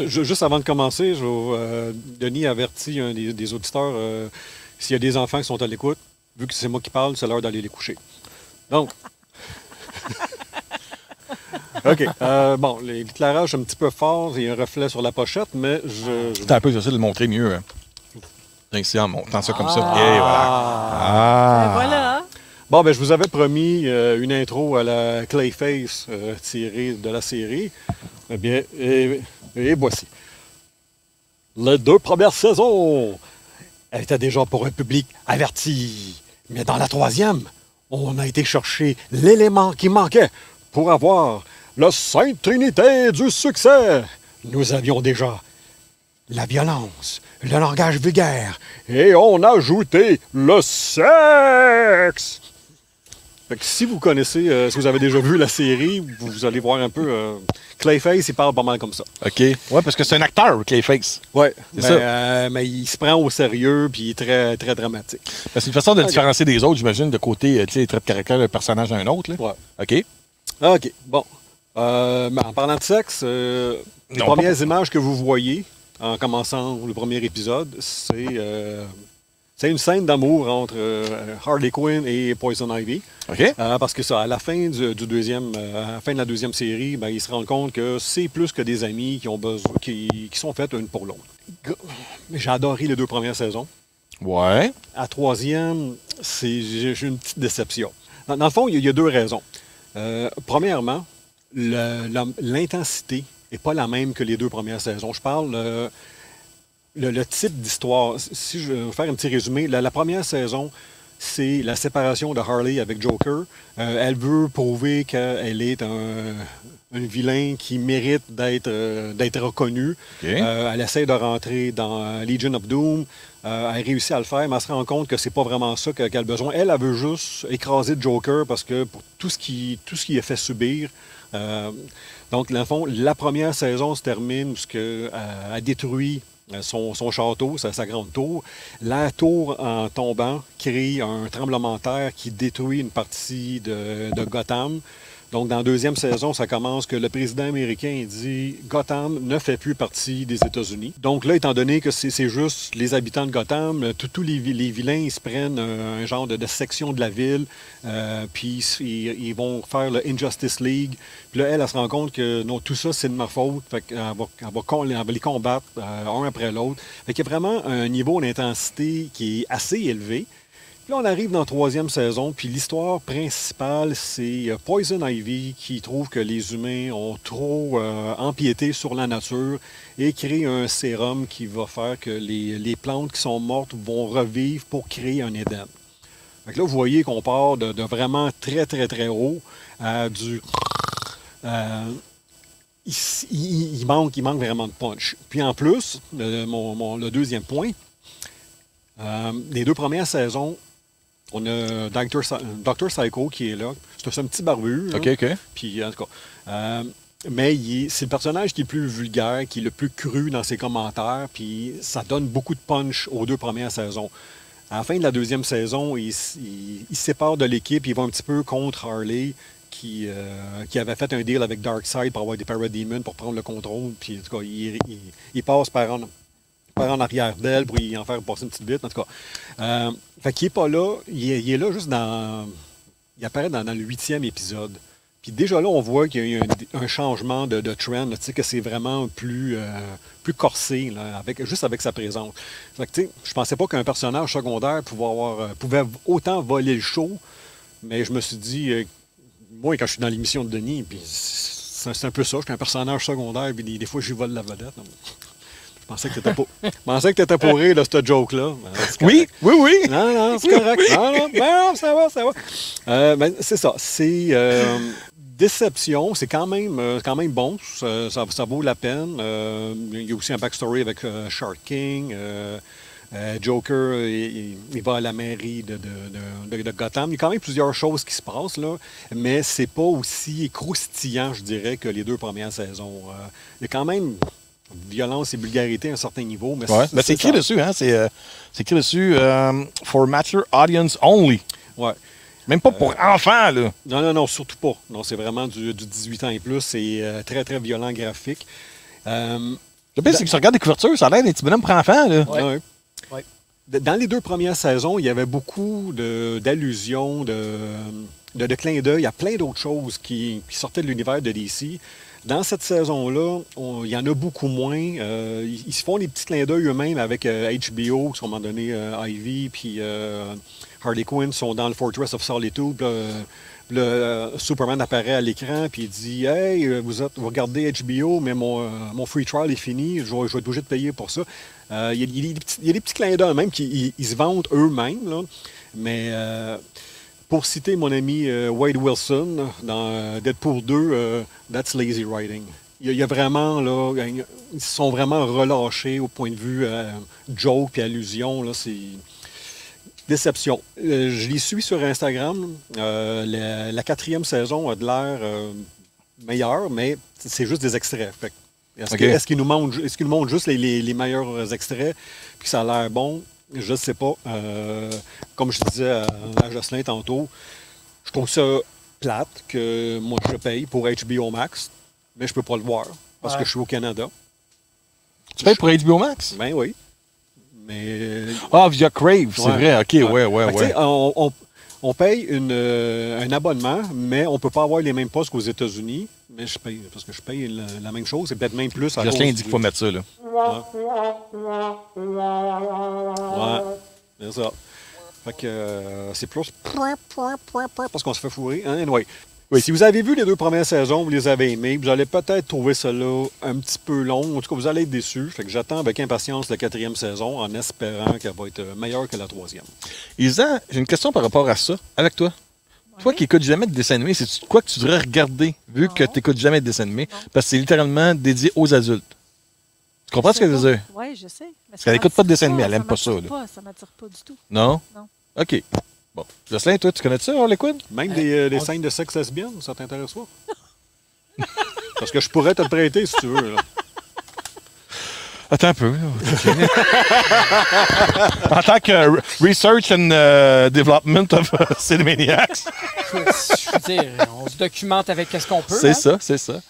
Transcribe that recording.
Juste avant de commencer, Denis avertit un des auditeurs, s'il y a des enfants qui sont à l'écoute, vu que c'est moi qui parle, c'est l'heure d'aller les coucher. Donc, OK. L'éclairage est un petit peu fort, il y a un reflet sur la pochette, mais C'était un peu, j'essaie de le montrer mieux. Ici, en montant ça comme ça. Et Voilà. Bon, je vous avais promis une intro à la Clayface tirée de la série. Eh bien, et voici. Les 2 premières saisons étaient déjà pour un public averti. Mais dans la 3e, on a été chercher l'élément qui manquait pour avoir la Sainte Trinité du succès. Nous avions déjà la violence, le langage vulgaire, et on a ajouté le sexe. Fait que si vous connaissez, si vous avez déjà vu la série, vous allez voir un peu. Clayface, il parle pas mal comme ça. OK. Ouais, parce que c'est un acteur, Clayface. Ouais. C'est ça. Mais il se prend au sérieux, puis il est très, très dramatique. C'est une façon de le différencier des autres, j'imagine, de côté, tu sais, trait de caractère d'un personnage à un autre. Là. Ouais. OK. OK. Bon. En parlant de sexe, les premières images que vous voyez en commençant le premier épisode, c'est une scène d'amour entre Harley Quinn et Poison Ivy. OK. Parce que à la fin de la deuxième série, ils se rendent compte que c'est plus que des amis qui sont faits une pour l'autre. J'ai adoré les 2 premières saisons. Ouais. À la 3e, j'ai une petite déception. Dans le fond, il y a 2 raisons. Premièrement, l'intensité n'est pas la même que les 2 premières saisons. Je parle le type d'histoire. Si je veux faire un petit résumé, la première saison, c'est la séparation de Harley avec Joker. Elle veut prouver qu'elle est un vilain qui mérite d'être reconnu. Okay. Elle essaie de rentrer dans Legion of Doom. Elle réussit à le faire, mais elle se rend compte que c'est pas vraiment ça qu'elle a besoin. Elle veut juste écraser Joker parce que pour tout ce qui est fait subir. Donc, dans le fond, la première saison se termine où elle détruit son château, sa grande tour. La tour, en tombant, crée un tremblement de terre qui détruit une partie de Gotham. Donc, dans la 2e saison, ça commence que le président américain dit « Gotham ne fait plus partie des États-Unis ». Donc là, étant donné que c'est juste les habitants de Gotham, tous les vilains, ils se prennent un genre de section de la ville, puis ils vont faire le Injustice League. Puis là, elle se rend compte que non, tout ça, c'est de ma faute. Fait qu'elle va les combattre un après l'autre. Fait qu'il y a vraiment un niveau d'intensité qui est assez élevé. Puis là, on arrive dans la 3e saison, puis l'histoire principale, c'est Poison Ivy qui trouve que les humains ont trop empiété sur la nature et crée un sérum qui va faire que les plantes qui sont mortes vont revivre pour créer un Éden. Fait que là, vous voyez qu'on part de vraiment très, très, très haut à du... il manque vraiment de punch. Puis en plus, le 2e point, les 2 premières saisons, on a Dr. Psycho qui est là. C'est un petit barbu. Là. OK. Puis, en tout cas, mais c'est le personnage qui est le plus vulgaire, qui est le plus cru dans ses commentaires. Puis ça donne beaucoup de punch aux 2 premières saisons. À la fin de la 2e saison, il se sépare de l'équipe. Il va un petit peu contre Harley, qui avait fait un deal avec Darkseid pour avoir des Parademons pour prendre le contrôle. Puis, en tout cas, il passe par en arrière d'elle pour y en faire passer une petite bite, en tout cas. Fait qu'il n'est pas là. Il est là juste il apparaît dans le 8e épisode. Puis déjà là, on voit qu'il y a eu un changement de trend, là, que c'est vraiment plus corsé, là, juste avec sa présence. Fait que, je pensais pas qu'un personnage secondaire pouvait autant voler le show, mais je me suis dit, moi, quand je suis dans l'émission de Denis, puis c'est un peu ça, je suis un personnage secondaire, puis des fois, j'y vole la vedette. Je pensais que tu étais pour rire de ce joke-là. Oui. Non, c'est correct. Non, ça va. C'est ça. C'est déception. C'est quand même bon. Ça vaut la peine. Il y a aussi un backstory avec Shark King. Joker, il va à la mairie de Gotham. Il y a quand même plusieurs choses qui se passent, là, mais c'est pas aussi croustillant, je dirais, que les 2 premières saisons. Il y a quand même violence et vulgarité à un certain niveau. Mais ouais. C'est écrit dessus, hein? C'est écrit dessus for mature audience only. Ouais. Même pas pour enfants, là. Non, surtout pas. Non, c'est vraiment du 18 ans et plus. C'est très, très violent graphique. Le pire, c'est que tu regardes les couvertures, ça a l'air d'un petit bonhomme pour enfants. Là. Ouais. Ouais. Ouais. Dans les 2 premières saisons, il y avait beaucoup d'allusions, de clins d'œil à plein d'autres choses qui sortaient de l'univers de DC. Dans cette saison-là, il y en a beaucoup moins. Ils se font des petits clins d'œil eux-mêmes avec HBO, qui à un moment donné, Ivy, puis Harley Quinn sont dans le Fortress of Solitude. Superman apparaît à l'écran, puis il dit « Hey, vous regardez HBO, mais mon free trial est fini, je vais être obligé de payer pour ça. » Il y a des petits clins d'œil même qui ils se vendent eux-mêmes, là. Mais pour citer mon ami Wade Wilson dans Deadpool 2, that's lazy writing. Il y a vraiment, là, ils sont vraiment relâchés au point de vue joke et allusion. Là, c'est déception. Je les suis sur Instagram. La 4e saison a de l'air meilleure, mais c'est juste des extraits. Fait est-ce qu'ils nous montrent juste les meilleurs extraits, puis ça a l'air bon? Je ne sais pas. Comme je disais à Jocelyn tantôt, je trouve ça plate que moi je paye pour HBO Max, mais je peux pas le voir parce que je suis au Canada. Tu payes pour HBO Max? Ben oui. Mais. Ah, via Crave, c'est vrai. OK, ouais. On paye un abonnement, mais on ne peut pas avoir les mêmes postes qu'aux États-Unis. Mais je paye parce que je paye la même chose, et peut-être même plus. Jocelyn dit qu'il faut mettre ça, là. Ouais, c'est ça. Fait que c'est plus parce qu'on se fait fourrer. Hein? Anyway. Oui. Si vous avez vu les 2 premières saisons, vous les avez aimées, vous allez peut-être trouver cela un petit peu long. En tout cas, vous allez être déçus. Fait que j'attends avec impatience la 4e saison en espérant qu'elle va être meilleure que la 3e. Isa, j'ai une question par rapport à ça, avec toi. Ouais. Toi qui n'écoutes jamais de dessin animé, c'est quoi que tu devrais regarder vu que tu n'écoutes jamais de dessin animé? Parce que c'est littéralement dédié aux adultes. Tu comprends ce que je veux dire? Oui, je sais. Parce qu'elle n'écoute pas de dessin animé, elle n'aime pas ça. Là. Ça ne m'attire pas du tout. Non? Non. OK. Bon. Jocelyn, toi, tu connais ça, Harley Quinn? Même des scènes de sexe lesbienne, ça t'intéresse pas? Parce que je pourrais te le prêter si tu veux. Là. Attends un peu. En tant que Research and Development of Cinemaniacs. Je veux dire, on se documente avec ce qu'on peut. C'est ça, c'est ça.